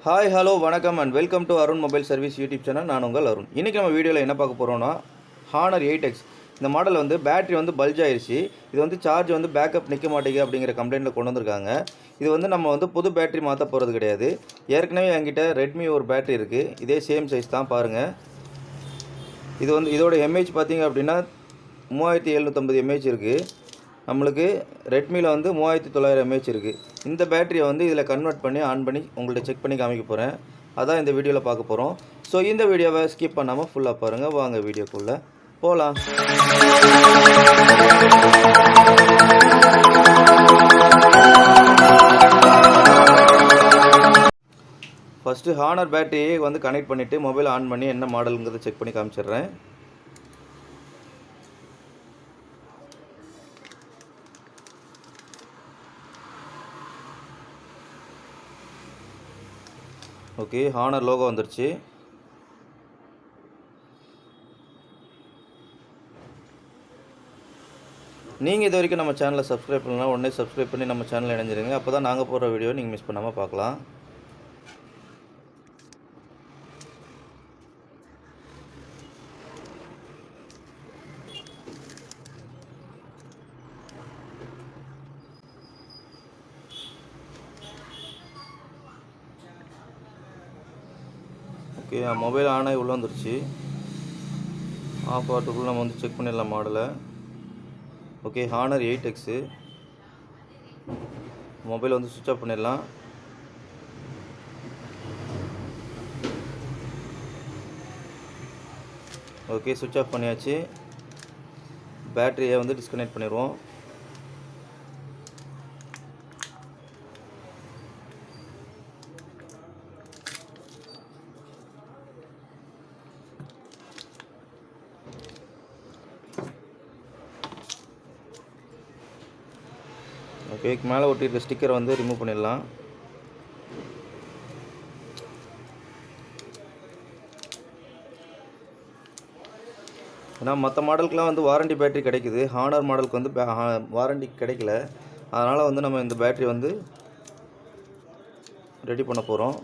Hi hello வணக்கம் and welcome to Arun mobile service YouTube channel. நான் உங்கள் அருண். இன்றைக்கி நம்ம வீடியோவில் என்ன பார்க்க போகிறோம்னா ஹானர் 8X இந்த மாடல் வந்து பேட்டரி வந்து பல்ஜ் ஆயிடுச்சு. இது வந்து சார்ஜ் வந்து பேக்கப் நிற்க மாட்டேங்குது அப்படிங்கிற கம்ப்ளைண்ட்டில் கொண்டு வந்திருக்காங்க. இது வந்து நம்ம வந்து புது பேட்டரி மாற்ற போகிறது கிடையாது. ஏற்கனவே என்கிட்ட ரெட்மி ஒரு பேட்டரி இருக்குது. இதே சேம் சைஸ் தான் பாருங்கள். இது வந்து இதோட எம்ஏஹெச் பார்த்திங்க அப்படின்னா 3750 mAh இருக்குது. நம்மளுக்கு ரெட்மியில் வந்து 3900 mAh இருக்குது. இந்த பேட்டரியை வந்து இதில் கன்வெர்ட் பண்ணி ஆன் பண்ணி உங்கள்கிட்ட செக் பண்ணி காமிக்க போகிறேன். அதான் இந்த வீடியோவில் பார்க்க போகிறோம். ஸோ இந்த வீடியோவை ஸ்கிப் பண்ணாமல் ஃபுல்லாக பாருங்கள். வாங்க வீடியோக்குள்ளே போகலாம். ஃபஸ்ட்டு ஹானர் பேட்டரியை வந்து கனெக்ட் பண்ணிவிட்டு மொபைல் ஆன் பண்ணி என்ன மாடலுங்கிறத செக் பண்ணி காமிச்சிடுறேன். ஓகே, ஹானர் லோகோ வந்துருச்சு. நீங்கள் இது வரைக்கும் நம்ம சேனலை சப்ஸ்கிரைப் பண்ணலாம், உடனே சப்ஸ்கிரைப் பண்ணி நம்ம சேனலில் இணைஞ்சிருங்க. அப்போ தான் நாங்கள் போடுற வீடியோ நீங்கள் மிஸ் பண்ணாமல் பார்க்கலாம். ஓகே, மொபைல் ஆன் ஆகி உள்ளே வந்துருச்சு. ஆஃப் ஆகிறதுக்குள்ளே நம்ம வந்து செக் பண்ணிடலாம் மாடலை. ஓகே, ஹானர் 8X மொபைல் வந்து சுவிட்ச் ஆஃப் பண்ணிடலாம். ஓகே, சுவிட்ச் ஆஃப் பண்ணியாச்சு. பேட்டரியை வந்து டிஸ்கனெக்ட் பண்ணிடுவோம். ஓகே, மேலே ஒட்டியிருக்க ஸ்டிக்கரை வந்து ரிமூவ் பண்ணிடலாம். ஏன்னா மற்ற மாடலுக்குலாம் வந்து வாரண்டி பேட்டரி கிடைக்குது. ஹானர் மாடலுக்கு வந்து வாரண்டி கிடைக்கல. அதனால் வந்து நம்ம இந்த பேட்டரி வந்து ரெடி பண்ண போகிறோம்.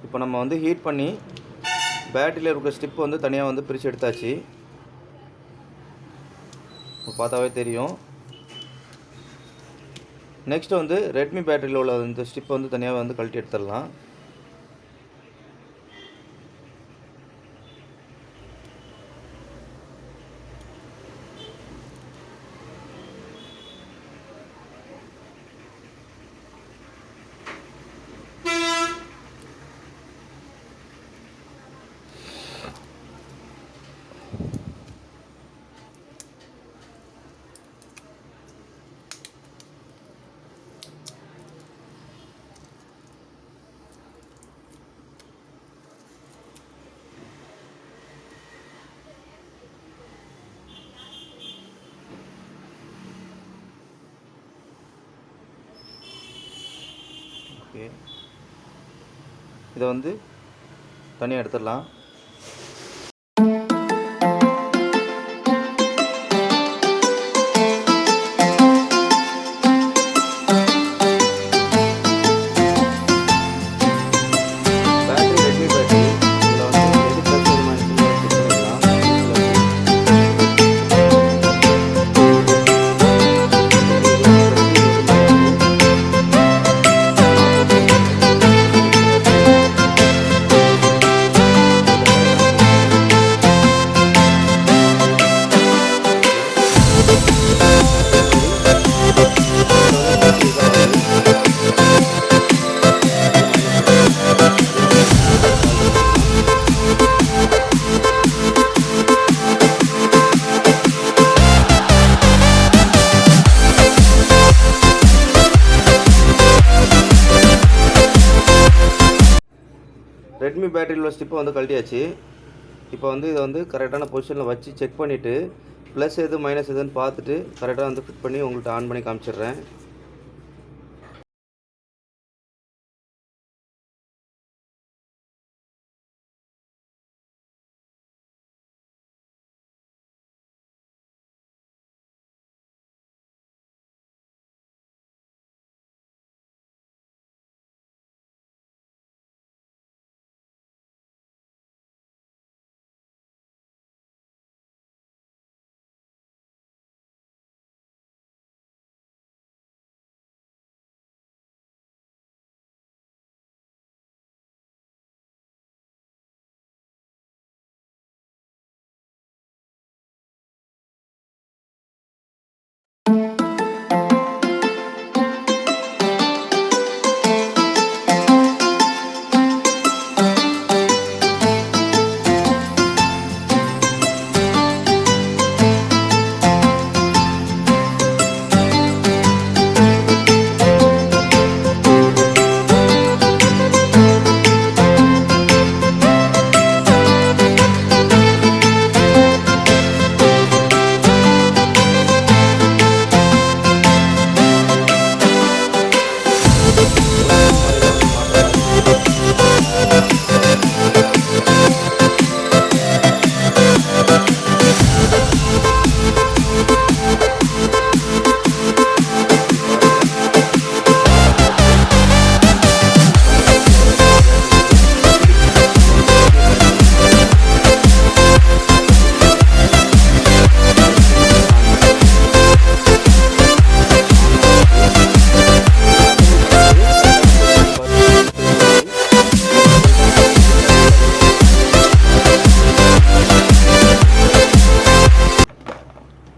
இப்போ நம்ம வந்து ஹீட் பண்ணி பேட்டரியில் இருக்கிற ஸ்டிப் வந்து தனியாக வந்து பிரித்து எடுத்தாச்சு. பார்த்தாவே தெரியும். நெக்ஸ்ட் வந்து ரெட்மி பேட்டரியில் உள்ள இந்த ஸ்ட்ரிப்பை வந்து தனியாக வந்து கழட்டி எடுத்துடலாம். ஓகே, இதை வந்து தனியாக எடுத்துடலாம். ரெட்மி பேட்டரியில் உள்ள ஸ்டிப்பை வந்து கழட்டியாச்சு. இப்போ வந்து இதை வந்து கரெக்டான பொசிஷனில் வச்சு செக் பண்ணிவிட்டு ப்ளஸ் எது மைனஸ் எதுன்னு பார்த்துட்டு கரெக்டாக வந்து ஃபிட் பண்ணி உங்கள்கிட்ட ஆன் பண்ணி காமிச்சிடுறேன்.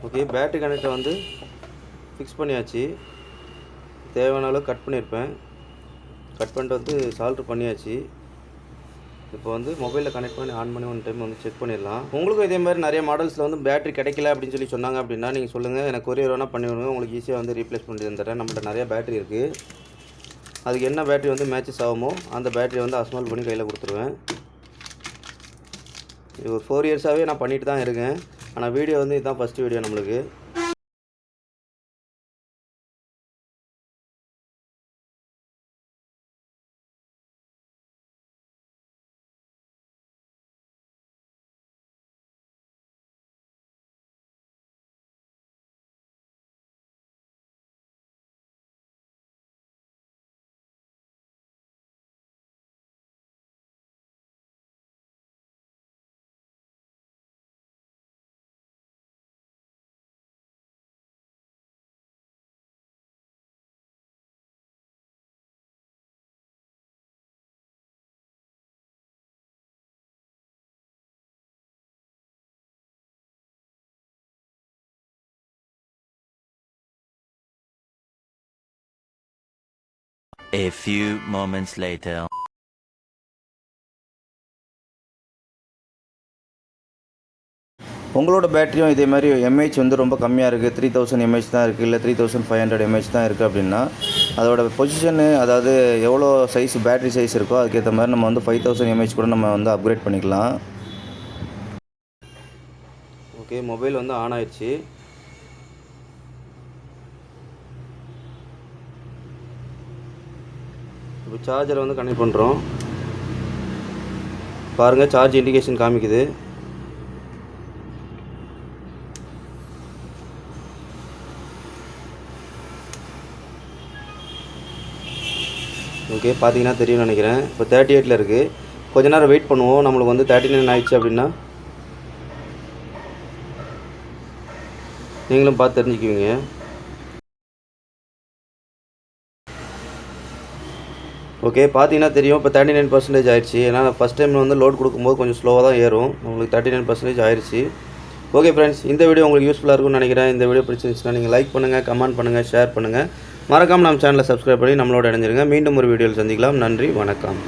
ஓகே, பேட்டரி கனெக்டரை வந்து ஃபிக்ஸ் பண்ணியாச்சு. தேவையான அளவு கட் பண்ணியிருப்பேன். கட் பண்ணிட்டு வந்து சால்ட்ரு பண்ணியாச்சு. இப்போ வந்து மொபைலில் கனெக்ட் பண்ணி ஆன் பண்ணி ஒன் டைம் வந்து செக் பண்ணிடலாம். உங்களுக்கும் இதே மாதிரி நிறைய மாடல்ஸில் வந்து பேட்டரி கிடைக்கல அப்படின்னு சொல்லி சொன்னாங்க அப்படின்னா நீங்கள் சொல்லுங்கள், எனக்கு கொரியர் வேணால் பண்ணி விடுங்க, உங்களுக்கு ஈஸியாக வந்து ரீப்ளேஸ் பண்ணி தந்துடுறேன். நம்மள்ட்ட நிறைய பேட்டரி இருக்குது. அதுக்கு என்ன பேட்டரி வந்து மேட்சஸ் ஆகுமோ அந்த பேட்டரியை வந்து அசம்பிள் பண்ணி கையில் கொடுத்துருவேன். இது ஒரு 4 இயர்ஸாகவே நான் பண்ணிட்டு தான் இருக்கேன். ஆனால் வீடியோ வந்து இதுதான் ஃபஸ்ட்டு வீடியோ நம்மளுக்கு. A few moments later. உங்களோட பேட்டரியும் இதே மாதிரி எம்ஏஹெச் வந்து ரொம்ப கம்மியாக இருக்குது, 3000 எம்ஏஹெச் தான் இருக்குது, இல்லை 3500 எம்ஏஹெச் தான் இருக்குது அப்படின்னா அதோட பொசிஷனு, அதாவது எவ்வளோ சைஸ் பேட்டரி சைஸ் இருக்கோ அதுக்கேற்ற மாதிரி நம்ம வந்து 5000 எம்ஏஹெச் கூட நம்ம வந்து அப்கிரேட் பண்ணிக்கலாம். ஓகே, மொபைல் வந்து ஆன் ஆயிடுச்சு. இப்போ சார்ஜரை வந்து கனெக்ட் பண்ணுறோம். பாருங்கள், சார்ஜ் இண்டிகேஷன் காமிக்குது. ஓகே, பார்த்தீங்கன்னா தெரியும்னு நினைக்கிறேன். இப்போ 38ல் இருக்குது. கொஞ்ச நேரம் வெயிட் பண்ணுவோம். நம்மளுக்கு வந்து 39 ஆயிடுச்சு அப்படின்னா நீங்களும் பார்த்து தெரிஞ்சுக்குவீங்க. ஓகே, பார்த்தீங்கன்னா தெரியும். இப்போ 39% ஆயிடுச்சு. ஏன்னா ஃபஸ்ட் டைம் வந்து லோட் கொடுக்கும்போது கொஞ்சம் ஸ்லோவாக தான் ஏறும். உங்களுக்கு 39% ஆயிடுச்சு. ஓகே ஃப்ரெண்ட்ஸ், இந்த வீடியோ உங்களுக்கு யூஸ்ஃபுல்லாக இருக்கும்னு நினைக்கிறேன். இந்த வீடியோ பிடிச்சிருந்துச்சுன்னா நீங்கள் லைக் பண்ணுங்கள், கமெண்ட் பண்ணுங்கள், ஷேர் பண்ணுங்கள். மறக்காமல் நம்ம சேனலை சப்ஸ்கிரைப் பண்ணி நம்மளோட இணைஞ்சிருங்க. மீண்டும் ஒரு வீடியோவில் சந்திக்கலாம். நன்றி, வணக்கம்.